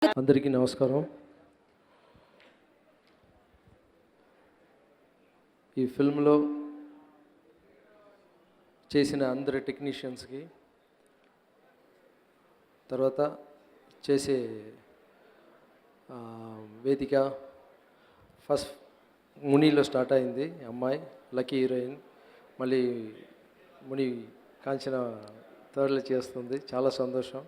అందరికీ నమస్కారం. ఈ ఫిల్మ్లో చేసిన అందరి టెక్నీషియన్స్కి, తర్వాత చేసే వేదిక ఫస్ట్ మునిలో స్టార్ట్ అయింది. అమ్మాయి లక్కీ హీరోయిన్, మళ్ళీ ముని కాంచన థర్డ్లో చేస్తుంది. చాలా సంతోషం.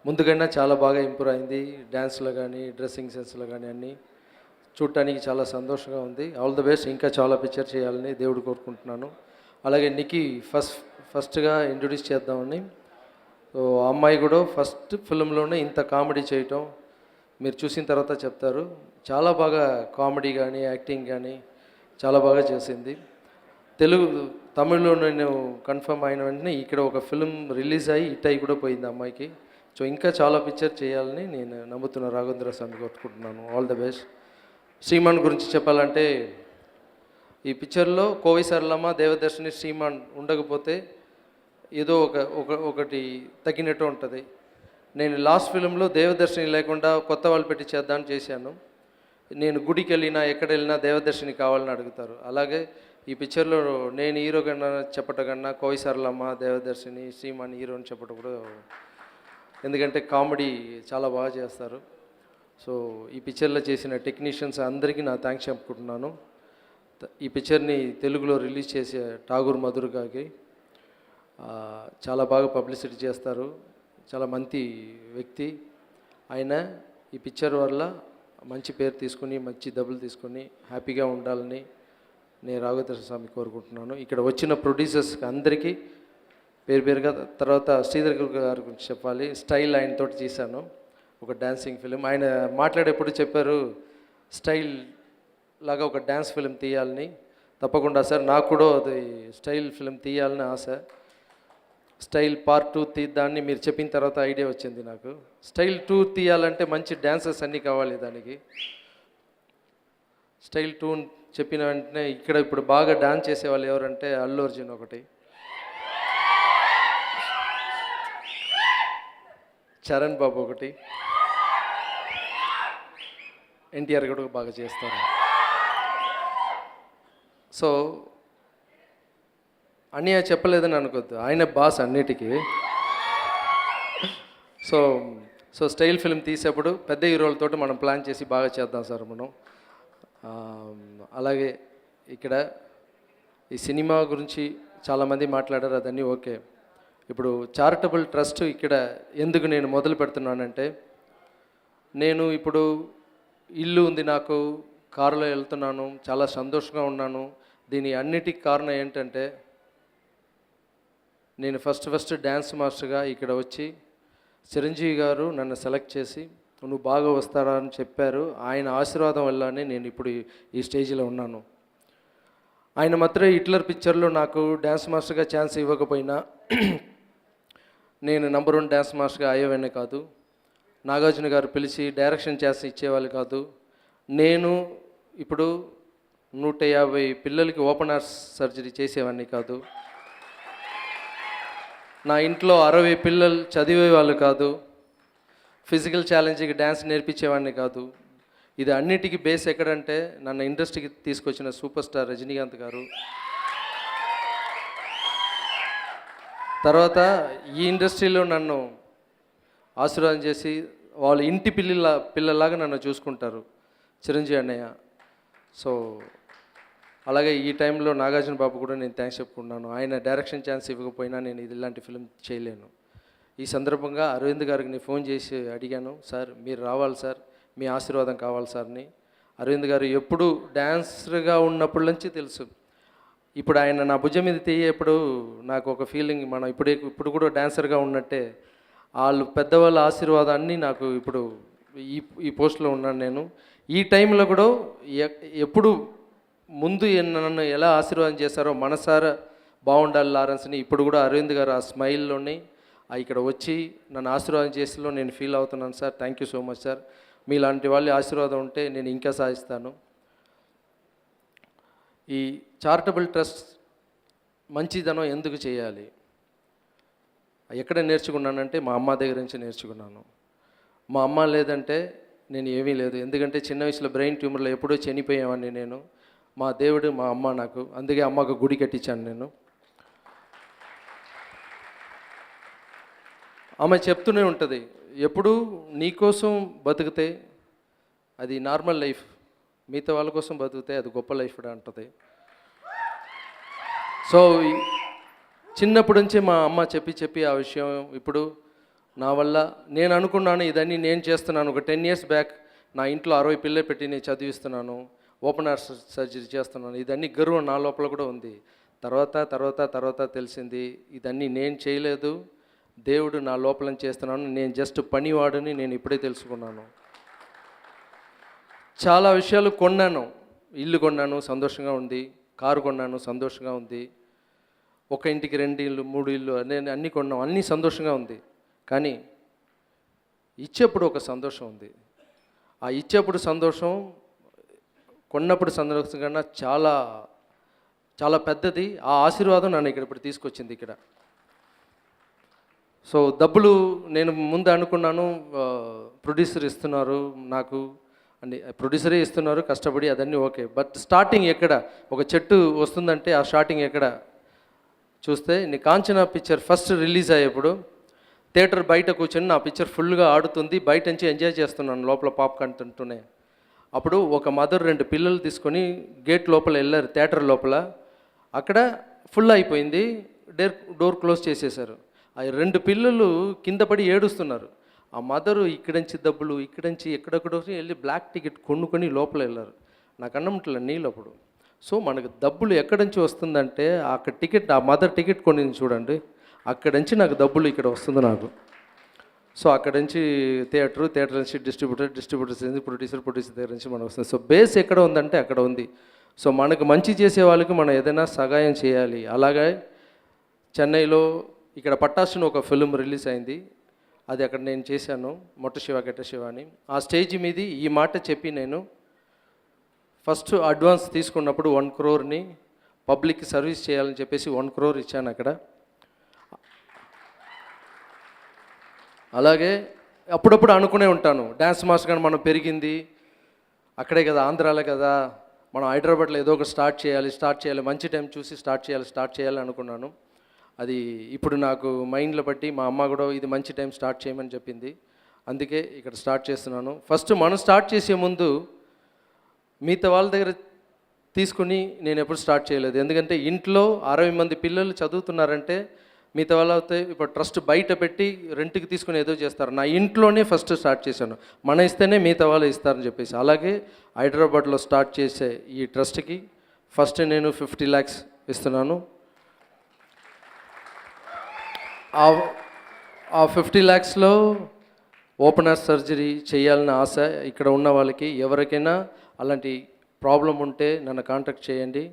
ముందుకన్నా చాలా బాగా ఇంప్రూవ్ అయింది. డ్యాన్స్లో కానీ, డ్రెస్సింగ్ సెన్స్లో కానీ అన్నీ చూడటానికి చాలా సంతోషంగా ఉంది. All the best. ఇంకా చాలా పిక్చర్ చేయాలని దేవుడు కోరుకుంటున్నాను. అలాగే నికి ఫస్ట్గా ఇంట్రొడ్యూస్ చేద్దామని. సో అమ్మాయి కూడా ఫస్ట్ ఫిల్మ్లోనే ఇంత కామెడీ చేయటం మీరు చూసిన తర్వాత చెప్తారు. చాలా బాగా కామెడీ కానీ, యాక్టింగ్ కానీ చాలా బాగా చేసింది. తమిళ్లో నేను కన్ఫర్మ్ అయిన వెంటనే ఇక్కడ ఒక ఫిల్మ్ రిలీజ్ అయ్యి హిట్ అయ్యి కూడా పోయింది అమ్మాయికి. సో ఇంకా చాలా పిక్చర్ చేయాలని నేను నమ్ముతున్న రాఘవేంద్ర స్వామి కొట్టుకుంటున్నాను. All the best. శ్రీమాన్ గురించి చెప్పాలంటే, ఈ పిక్చర్లో కోవి సరళమ్మ, దేవదర్శిని, శ్రీమాన్ ఉండకపోతే ఏదో ఒకటి తగ్గినట్టు ఉంటుంది. నేను లాస్ట్ ఫిల్మ్లో దేవదర్శిని లేకుండా కొత్త వాళ్ళు పెట్టి చేద్దామని చేశాను. నేను గుడికి వెళ్ళినా ఎక్కడ వెళ్ళినా దేవదర్శిని కావాలని అడుగుతారు. అలాగే ఈ పిక్చర్లో నేను హీరో కన్నా చెప్పటం కన్నా కోవి సరళమ్మ, దేవదర్శిని, శ్రీమాన్ హీరోని చెప్పటం కూడా, ఎందుకంటే కామెడీ చాలా బాగా చేస్తారు. సో ఈ పిక్చర్లో చేసిన టెక్నీషియన్స్ అందరికీ నా థ్యాంక్స్ చెప్పుకుంటున్నాను. ఈ పిక్చర్ని తెలుగులో రిలీజ్ చేసే ఠాగూర్ మధుర్ గారికి చాలా బాగా పబ్లిసిటీ చేస్తారు. చాలా మంచి వ్యక్తి ఆయన. ఈ పిక్చర్ వల్ల మంచి పేరు తీసుకుని, మంచి డబ్బులు తీసుకొని హ్యాపీగా ఉండాలని నేను రాఘవేంద్ర స్వామి కోరుకుంటున్నాను. ఇక్కడ వచ్చిన ప్రొడ్యూసర్స్కి అందరికీ పేరు పేరుగా. తర్వాత శ్రీధర్ గారి గురించి చెప్పాలి. స్టైల్ ఆయనతోటి చేశాను ఒక డ్యాన్సింగ్ ఫిలిం. ఆయన మాట్లాడేప్పుడు చెప్పారు స్టైల్ లాగా ఒక డ్యాన్స్ ఫిలిం తీయాలని. తప్పకుండా సార్, నాకు కూడా అది స్టైల్ ఫిలిం తీయాలని ఆశ. స్టైల్ పార్ట్ 2 తీద్దాన్ని మీరు చెప్పిన తర్వాత ఐడియా వచ్చింది నాకు. స్టైల్ 2 తీయాలంటే మంచి డ్యాన్సర్స్ అన్నీ కావాలి దానికి. స్టైల్ 2 చెప్పిన వెంటనే ఇక్కడ ఇప్పుడు బాగా డాన్స్ చేసేవాళ్ళు ఎవరంటే అల్లు అర్జున్ ఒకటి, చరణ్ బాబు ఒకటి, ఎన్టీఆర్ కూడా బాగా చేస్తారు. సో అన్నయ్య చెప్పలేదని అనుకోద్దు, ఆయన బాస్ అన్నిటికీ. సో స్టైల్ ఫిల్మ్ తీసేప్పుడు పెద్ద హీరోలతో మనం ప్లాన్ చేసి బాగా చేద్దాం సార్ మనం. అలాగే ఇక్కడ ఈ సినిమా గురించి చాలామంది మాట్లాడారు, అదన్నీ ఓకే. ఇప్పుడు చారిటబుల్ ట్రస్ట్ ఇక్కడ ఎందుకు నేను మొదలు పెడుతున్నానంటే, నేను ఇప్పుడు ఇల్లు ఉంది నాకు, కారులో వెళ్తున్నాను, చాలా సంతోషంగా ఉన్నాను. దీని అన్నిటికీ కారణం ఏంటంటే, నేను ఫస్ట్ డ్యాన్స్ మాస్టర్గా ఇక్కడ వచ్చి చిరంజీవి గారు నన్ను సెలెక్ట్ చేసి నువ్వు బాగా వస్తారా అని చెప్పారు. ఆయన ఆశీర్వాదం వల్లనే నేను ఇప్పుడు ఈ స్టేజ్లో ఉన్నాను. ఆయన మాత్రం హిట్లర్ పిక్చర్లో నాకు డ్యాన్స్ మాస్టర్గా ఛాన్స్ ఇవ్వకపోయినా నేను నంబర్ 1 డ్యాన్స్ మాస్టర్గా అయ్యేవాడిని కాదు. నాగార్జున గారు పిలిచి డైరెక్షన్ చేసి ఇచ్చేవాళ్ళు కాదు. నేను ఇప్పుడు 150 పిల్లలకి ఓపెన్ హార్ట్ సర్జరీ చేసేవాడిని కాదు. నా ఇంట్లో 60 పిల్లలు చదివేవాళ్ళు కాదు. ఫిజికల్ ఛాలెంజ్కి డ్యాన్స్ నేర్పించేవాడిని కాదు. ఇది అన్నిటికీ బేస్ ఎక్కడంటే, నన్ను ఇండస్ట్రీకి తీసుకొచ్చిన సూపర్ స్టార్ రజనీకాంత్ గారు. తర్వాత ఈ ఇండస్ట్రీలో నన్ను ఆశీర్వాదం చేసి వాళ్ళు ఇంటి పిల్లలాగా నన్ను చూసుకుంటారు చిరంజీవి అన్నయ్య. సో అలాగే ఈ టైంలో నాగార్జున బాబు కూడా నేను థ్యాంక్స్ చెప్పుకున్నాను. ఆయన డైరెక్షన్ ఛాన్స్ ఇవ్వకపోయినా నేను ఇలాంటి ఫిలిం చేయలేను. ఈ సందర్భంగా అరవింద్ గారికి నేను ఫోన్ చేసి అడిగాను, సార్ మీరు రావాలి సార్, మీ ఆశీర్వాదం కావాలి సార్ని. అరవింద్ గారు ఎప్పుడు డ్యాన్సర్గా ఉన్నప్పటి నుంచి తెలుసు. ఇప్పుడు ఆయన నా భుజం మీద తీయేప్పుడు నాకు ఒక ఫీలింగ్, మనం ఇప్పుడు కూడా డాన్సర్గా ఉన్నట్టే. వాళ్ళు పెద్దవాళ్ళ ఆశీర్వాదాన్ని నాకు ఇప్పుడు ఈ పోస్ట్లో ఉన్నాను నేను. ఈ టైంలో కూడా ఎప్పుడు ముందు నన్ను ఎలా ఆశీర్వాదం చేశారో మనసారా బాగుండాలి లారెన్స్ని, ఇప్పుడు కూడా అరవింద్ గారు ఆ స్మైల్లోని ఇక్కడ వచ్చి నన్ను ఆశీర్వాదం చేసేలో నేను ఫీల్ అవుతున్నాను sir. Thank you so much sir. మీలాంటి వాళ్ళ ఆశీర్వాదం ఉంటే నేను ఇంకా సాధిస్తాను. ఈ చారిటబుల్ ట్రస్ట్ మంచిదనం ఎందుకు చేయాలి, ఎక్కడ నేర్చుకున్నానంటే మా అమ్మ దగ్గర నుంచి నేర్చుకున్నాను. మా అమ్మ లేదంటే నేను ఏమీ లేదు. ఎందుకంటే చిన్న వయసులో బ్రెయిన్ ట్యూమర్లో ఎప్పుడో చనిపోయేవాడిని నేను. మా దేవుడు మా అమ్మ నాకు. అందుకే అమ్మకు గుడి కట్టించాను నేను. ఆమె చెప్తూనే ఉంటుంది, ఎప్పుడు నీకోసం బతికితే అది నార్మల్ లైఫ్, మిగతా వాళ్ళ కోసం బతికితే అది గొప్ప లైఫ్ అంటుంది. సో చిన్నప్పటి నుంచి మా అమ్మ చెప్పి ఆ విషయం ఇప్పుడు నా వల్ల నేను అనుకున్నాను ఇదన్నీ నేను చేస్తున్నాను. ఒక 10 years బ్యాక్ నా ఇంట్లో 60 పిల్లలు పెట్టి నేను చదివిస్తున్నాను, ఓపెన్ హార్ట్ సర్జరీ చేస్తున్నాను. ఇదన్నీ గర్వం నా లోపల కూడా ఉంది. తర్వాత తెలిసింది ఇదన్నీ నేను చేయలేదు, దేవుడు నా లోపల చేస్తున్నాను, నేను జస్ట్ పనివాడని నేను ఇప్పుడే తెలుసుకున్నాను. చాలా విషయాలు కొన్నాను, ఇల్లు కొన్నాను సంతోషంగా ఉంది, కారు కొన్నాను సంతోషంగా ఉంది, ఒక ఇంటికి 2 ఇల్లు 3 ఇల్లు నేను అన్నీ కొన్నాను, అన్నీ సంతోషంగా ఉంది. కానీ ఇచ్చేప్పుడు ఒక సంతోషం ఉంది. ఆ ఇచ్చేప్పుడు సంతోషం కొన్నప్పుడు సంతోషం కన్నా చాలా చాలా పెద్దది. ఆ ఆశీర్వాదం నన్ను ఇప్పుడు తీసుకొచ్చింది ఇక్కడ. సో డబ్బులు నేను ముందు అనుకున్నాను ప్రొడ్యూసర్ ఇస్తున్నారు నాకు అని, ప్రొడ్యూసరే ఇస్తున్నారు కష్టపడి, అదన్నీ ఓకే. బట్ స్టార్టింగ్ ఎక్కడ ఒక చెట్టు వస్తుందంటే ఆ స్టార్టింగ్ ఎక్కడ చూస్తే నీ కాంచనా పిక్చర్ ఫస్ట్ రిలీజ్ అయ్యేప్పుడు థియేటర్ బయట కూర్చొని నా పిక్చర్ ఫుల్గా ఆడుతుంది, బయట నుంచి ఎంజాయ్ చేస్తున్నాను లోపల పాప్కార్న్ తింటూనే. అప్పుడు ఒక మదర్ 2 పిల్లలు తీసుకొని గేట్ లోపల వెళ్ళారు, థియేటర్ లోపల. అక్కడ ఫుల్ అయిపోయింది, డోర్ క్లోజ్ చేసేసారు. ఆ 2 పిల్లలు కింద పడి ఏడుస్తున్నారు. ఆ మదరు ఇక్కడి నుంచి డబ్బులు ఇక్కడి నుంచి ఎక్కడెక్కడో వెళ్ళి బ్లాక్ టికెట్ కొనుక్కొని లోపల వెళ్ళారు. నాకు అన్నముట్ల నీళ్ళు అప్పుడు. సో మనకు డబ్బులు ఎక్కడి నుంచి వస్తుందంటే అక్కడ టికెట్, ఆ మదర్ టికెట్ కొనింది చూడండి, అక్కడి నుంచి నాకు డబ్బులు ఇక్కడ వస్తుంది నాకు. సో అక్కడి నుంచి థియేటర్ నుంచి డిస్ట్రిబ్యూటర్స్ నుంచి ప్రొడ్యూసర్ దగ్గర నుంచి మనకు వస్తుంది. సో బేస్ ఎక్కడ ఉందంటే అక్కడ ఉంది. సో మనకు మంచి చేసే వాళ్ళకి మనం ఏదైనా సహాయం చేయాలి. అలాగే చెన్నైలో ఇక్కడ పట్టాసుని ఒక ఫిల్మ్ రిలీజ్ అయింది, అది అక్కడ నేను చేశాను, మొట్ట శివ గెట్ట శివ అని. ఆ స్టేజ్ మీద ఈ మాట చెప్పి నేను ఫస్ట్ అడ్వాన్స్ తీసుకున్నప్పుడు 1 crore పబ్లిక్కి సర్వీస్ చేయాలని చెప్పేసి 1 crore ఇచ్చాను అక్కడ. అలాగే అప్పుడప్పుడు అనుకునే ఉంటాను, డ్యాన్స్ మాస్టర్ కానీ మనం పెరిగింది అక్కడే కదా, ఆంధ్రాలే కదా, మనం హైదరాబాద్లో ఏదో ఒకటి స్టార్ట్ చేయాలి, మంచి టైం చూసి స్టార్ట్ చేయాలి అనుకున్నాను. అది ఇప్పుడు నాకు మైండ్లో బట్టి మా అమ్మ కూడా ఇది మంచి టైం స్టార్ట్ చేయమని చెప్పింది, అందుకే ఇక్కడ స్టార్ట్ చేస్తున్నాను. ఫస్ట్ మనం స్టార్ట్ చేసే ముందు మిగతా వాళ్ళ దగ్గర తీసుకుని నేను ఎప్పుడు స్టార్ట్ చేయలేదు. ఎందుకంటే ఇంట్లో 60 మంది పిల్లలు చదువుతున్నారంటే మిగతా వాళ్ళు అయితే ఇప్పుడు ట్రస్ట్ బయట పెట్టి రెంట్కి తీసుకుని ఏదో చేస్తారు. నా ఇంట్లోనే ఫస్ట్ స్టార్ట్ చేశాను, మన ఇస్తేనే మిగతా వాళ్ళు ఇస్తారని చెప్పేసి. అలాగే హైదరాబాద్లో స్టార్ట్ చేసే ఈ ట్రస్ట్కి ఫస్ట్ నేను 50 lakhs ఇస్తున్నాను. ఆ 50 lakhsలో ఓపెన్ హార్ట్ సర్జరీ చేయాలని ఆశ ఇక్కడ ఉన్న వాళ్ళకి ఎవరికైనా అలాంటి ప్రాబ్లం ఉంటే నన్ను కాంటాక్ట్ చేయండి.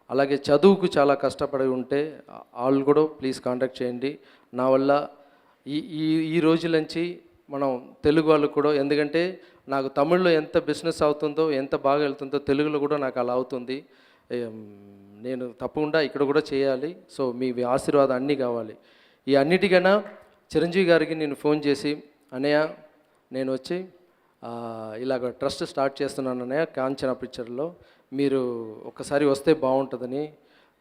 అలాగే చదువుకు చాలా కష్టపడి ఉంటే వాళ్ళు కూడా ప్లీజ్ కాంటాక్ట్ చేయండి. నా వల్ల ఈ రోజుల నుంచి మనం తెలుగు వాళ్ళకు కూడా, ఎందుకంటే నాకు తమిళ్లో ఎంత బిజినెస్ అవుతుందో ఎంత బాగా వెళ్తుందో తెలుగులో కూడా నాకు అలా అవుతుంది. నేను తప్పకుండా ఇక్కడ కూడా చేయాలి. సో మీ ఆశీర్వాదం అన్నీ కావాలి. ఈ అన్నిటికన్నా చిరంజీవి గారికి నేను ఫోన్ చేసి, అన్నయ్య నేను వచ్చి ఇలాగ ట్రస్ట్ స్టార్ట్ చేస్తున్నాను అన్నయ్య కాంచనా పిక్చర్లో, మీరు ఒక్కసారి వస్తే బాగుంటుందని.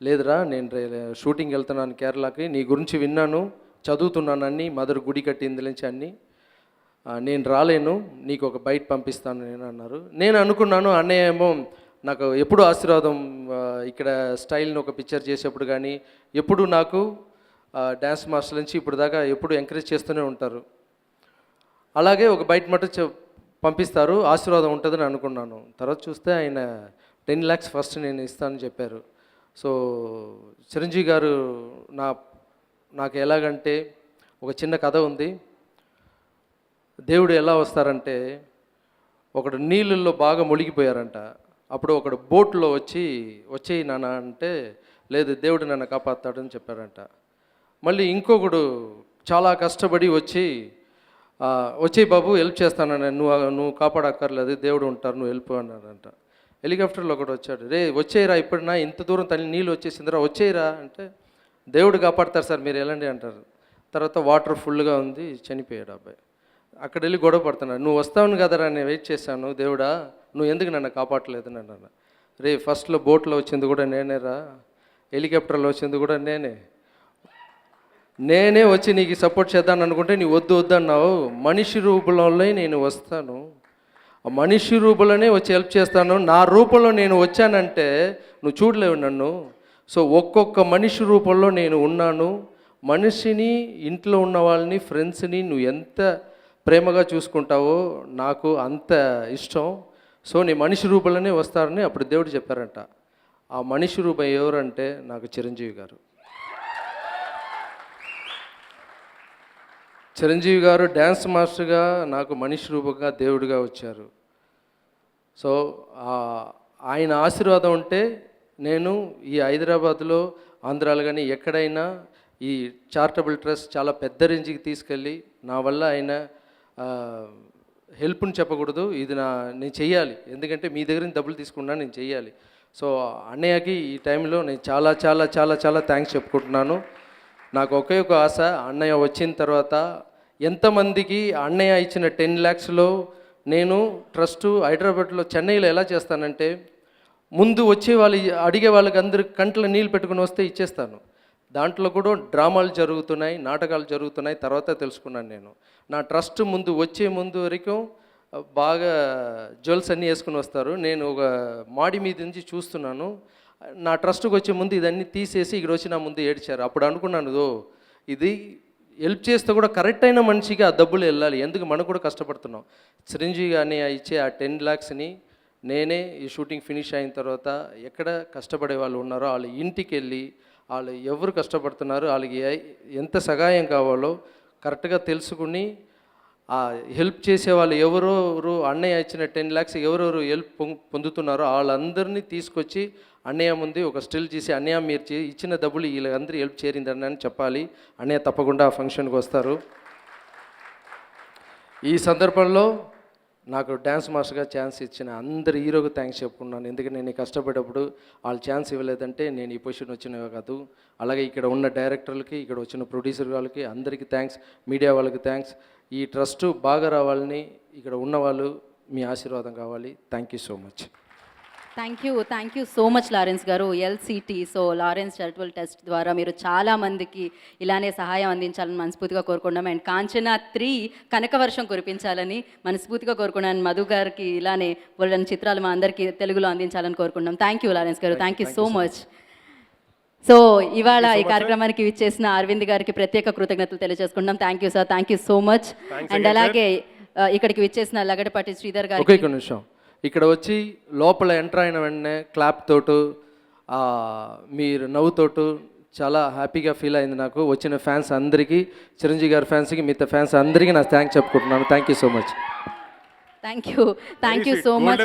లేదురా నేను షూటింగ్ వెళ్తున్నాను కేరళకి, నీ గురించి విన్నాను, చదువుతున్నాను అన్నీ, మదర్ గుడి కట్టింది నుంచి అన్నీ, నేను రాలేను, నీకు ఒక బైట్ పంపిస్తాను నేను అన్నారు. నేను అనుకున్నాను అన్నయ్య ఏమో నాకు ఎప్పుడు ఆశీర్వాదం, ఇక్కడ స్టైల్ని ఒక పిక్చర్ చేసేప్పుడు కానీ ఎప్పుడు నాకు డ్యాన్స్ మాస్టర్ నుంచి ఇప్పుడు దాకా ఎప్పుడు ఎంకరేజ్ చేస్తూనే ఉంటారు. అలాగే ఒక బైట్ మటు పంపిస్తారు, ఆశీర్వాదం ఉంటుందని అనుకున్నాను. తర్వాత చూస్తే ఆయన 10 lakhs ఫస్ట్ నేను ఇస్తానని చెప్పారు. సో చిరంజీవి గారు నాకు ఎలాగంటే ఒక చిన్న కథ ఉంది. దేవుడు ఎలా వస్తారంటే, ఒకడు నీళ్ళల్లో బాగా మునిగిపోయారంట. అప్పుడు ఒకడు బోట్లో వచ్చేయి నాన్న అంటే, లేదు దేవుడు నన్ను కాపాడుతాడని చెప్పారంట. మళ్ళీ ఇంకొకడు చాలా కష్టపడి వచ్చేయి బాబు హెల్ప్ చేస్తానని, నువ్వు కాపాడక్కర్లేదు దేవుడు ఉంటారు, నువ్వు వెళ్ళిపో అన్నారంట. హెలికాప్టర్లో ఒకటి వచ్చాడు, రే వచ్చేయరా, ఇప్పుడునా ఇంత దూరం తల్లి నీళ్ళు వచ్చేసిందిరా వచ్చేయరా అంటే, దేవుడు కాపాడతారు సార్ మీరు వెళ్ళండి అంటారు. తర్వాత వాటర్ ఫుల్గా ఉంది, చనిపోయాడు అబ్బాయి. అక్కడ వెళ్ళి గొడవ పడుతున్నాడు. నువ్వు వస్తావును కదరా, నేను వెయిట్ చేశాను దేవుడా, నువ్వు ఎందుకు నన్ను కాపాడలేదు అని అన్నాను. రే ఫస్ట్లో బోట్లో వచ్చింది కూడా నేనేరా, హెలికాప్టర్లో వచ్చింది కూడా నేనే వచ్చి నీకు సపోర్ట్ చేద్దాను అనుకుంటే నీ వద్దు వద్దు అన్నావు. మనిషి రూపంలో నేను వస్తాను, ఆ మనిషి రూపంలోనే వచ్చి హెల్ప్ చేస్తాను. నా రూపంలో నేను వచ్చానంటే నువ్వు చూడలేవు నన్ను. సో ఒక్కొక్క మనిషి రూపంలో నేను ఉన్నాను. మనిషిని, ఇంట్లో ఉన్న వాళ్ళని, ఫ్రెండ్స్ని నువ్వు ఎంత ప్రేమగా చూసుకుంటావో నాకు అంత ఇష్టం. సో నీ మనిషి రూపంలోనే వస్తారని అప్పుడు దేవుడు చెప్పారంట. ఆ మనిషి రూపం ఎవరంటే నాకు చిరంజీవి గారు. చిరంజీవి గారు డ్యాన్స్ మాస్టర్గా నాకు మనిషి రూపంగా దేవుడిగా వచ్చారు. సో ఆయన ఆశీర్వాదం ఉంటే నేను ఈ హైదరాబాద్లో, ఆంధ్రాలో కానీ ఎక్కడైనా ఈ చారిటబుల్ ట్రస్ట్ చాలా పెద్ద రేంజ్కి తీసుకెళ్ళి నా వల్ల ఆయన హెల్ప్ని చెప్పకూడదు, ఇది నేను చెయ్యాలి. ఎందుకంటే మీ దగ్గర నుంచి డబ్బులు తీసుకున్నా నేను చెయ్యాలి. సో అన్నయ్యకి ఈ టైంలో నేను చాలా చాలా చాలా చాలా థ్యాంక్స్ చెప్పుకుంటున్నాను. నాకు ఒకే ఒక ఆశ, అన్నయ్య వచ్చిన తర్వాత ఎంతమందికి అన్నయ్య ఇచ్చిన 10 lakhsలో నేను ట్రస్టు హైదరాబాద్లో, చెన్నైలో ఎలా చేస్తానంటే ముందు వచ్చే వాళ్ళు అడిగే వాళ్ళకి అందరికి కంట్లో నీళ్ళు పెట్టుకుని వస్తే ఇచ్చేస్తాను. దాంట్లో కూడా డ్రామాలు జరుగుతున్నాయి, నాటకాలు జరుగుతున్నాయి, తర్వాత తెలుసుకున్నాను నేను. నా ట్రస్ట్ ముందు వచ్చే ముందు వరకు బాగా జ్యువెల్స్ అన్నీ వేసుకుని వస్తారు. నేను ఒక మాడి మీద నుంచి చూస్తున్నాను. నా ట్రస్ట్కి వచ్చే ముందు ఇదన్నీ తీసేసి ఇక్కడ వచ్చి నా ముందు ఏడ్చారు. అప్పుడు అనుకున్నాను, ఇది హెల్ప్ చేస్తే కూడా కరెక్ట్ అయిన మనిషికి ఆ డబ్బులు వెళ్ళాలి, ఎందుకు మనం కూడా కష్టపడుతున్నాం. చిరంజీవి గారిని ఇచ్చే ఆ 10 lakhsని నేనే ఈ షూటింగ్ ఫినిష్ అయిన తర్వాత ఎక్కడ కష్టపడే వాళ్ళు ఉన్నారో వాళ్ళ ఇంటికి వెళ్ళి వాళ్ళు ఎవరు కష్టపడుతున్నారు, వాళ్ళకి ఎంత సహాయం కావాలో కరెక్ట్గా తెలుసుకుని ఆ హెల్ప్ చేసే వాళ్ళు ఎవరెవరు, అన్నయ్య ఇచ్చిన 10 lakhs ఎవరెవరు హెల్ప్ పొందుతున్నారో వాళ్ళందరినీ తీసుకొచ్చి అన్నయ్య ముందు ఒక స్టిల్ చేసి, అన్నయ్య మీరు ఇచ్చిన డబ్బులు వీళ్ళందరూ హెల్ప్ చేరిందని అని చెప్పాలి. అన్నయ్య తప్పకుండా ఆ ఫంక్షన్కి వస్తారు. ఈ సందర్భంలో నాకు డ్యాన్స్ మాస్టర్గా ఛాన్స్ ఇచ్చిన అందరు హీరోకి థ్యాంక్స్ చెప్పుకున్నాను. ఎందుకంటే నేను కష్టపడేటప్పుడు వాళ్ళు ఛాన్స్ ఇవ్వలేదంటే నేను ఈ పొజిషన్ వచ్చినవి కాదు. అలాగే ఇక్కడ ఉన్న డైరెక్టర్లకి, ఇక్కడ వచ్చిన ప్రొడ్యూసర్ వాళ్ళకి అందరికీ థ్యాంక్స్, మీడియా వాళ్ళకి థ్యాంక్స్. ఈ ట్రస్ట్ బాగా రావాలని ఇక్కడ ఉన్న వాళ్ళు మీ ఆశీర్వాదం కావాలి. Thank you so much. Thank you so much Lawrence గారు. ఎల్సిటీ, సో లారెన్స్ చారిటబుల్ ట్రస్ట్ ద్వారా మీరు చాలామందికి ఇలానే సహాయం అందించాలని మనస్ఫూర్తిగా కోరుకున్నాం. అండ్ కాంచనా 3 కనకవర్షం కురిపించాలని మనస్ఫూర్తిగా కోరుకున్నాను. మధు గారికి ఇలానే వాళ్ళని చిత్రాలు మా అందరికీ తెలుగులో అందించాలని కోరుకున్నాం. థ్యాంక్ యూ లారెన్స్ గారు, thank you so much. So ఇవాళ ఈ కార్యక్రమానికి విచ్చేసిన అరవింద్ గారికి ప్రత్యేక కృతజ్ఞతలు తెలియజేసుకుంటున్నాం. Thank you sir, thank you so much. And అలాగే ఇక్కడికి విచ్చేసిన లగడపాటి శ్రీధర్ గారు. ఒకే నిమిషం, ఇక్కడ వచ్చి లోపల ఎంటర్ అయిన వెంటనే క్లాప్ తోటు, మీరు నవ్వుతోటు చాలా హ్యాపీగా ఫీల్ అయింది నాకు. వచ్చిన ఫ్యాన్స్ అందరికీ, చిరంజీవి గారి ఫ్యాన్స్కి, మిగతా ఫ్యాన్స్ అందరికీ నా థ్యాంక్స్ చెప్పుకుంటున్నాను. Thank you so much. Thank you so much.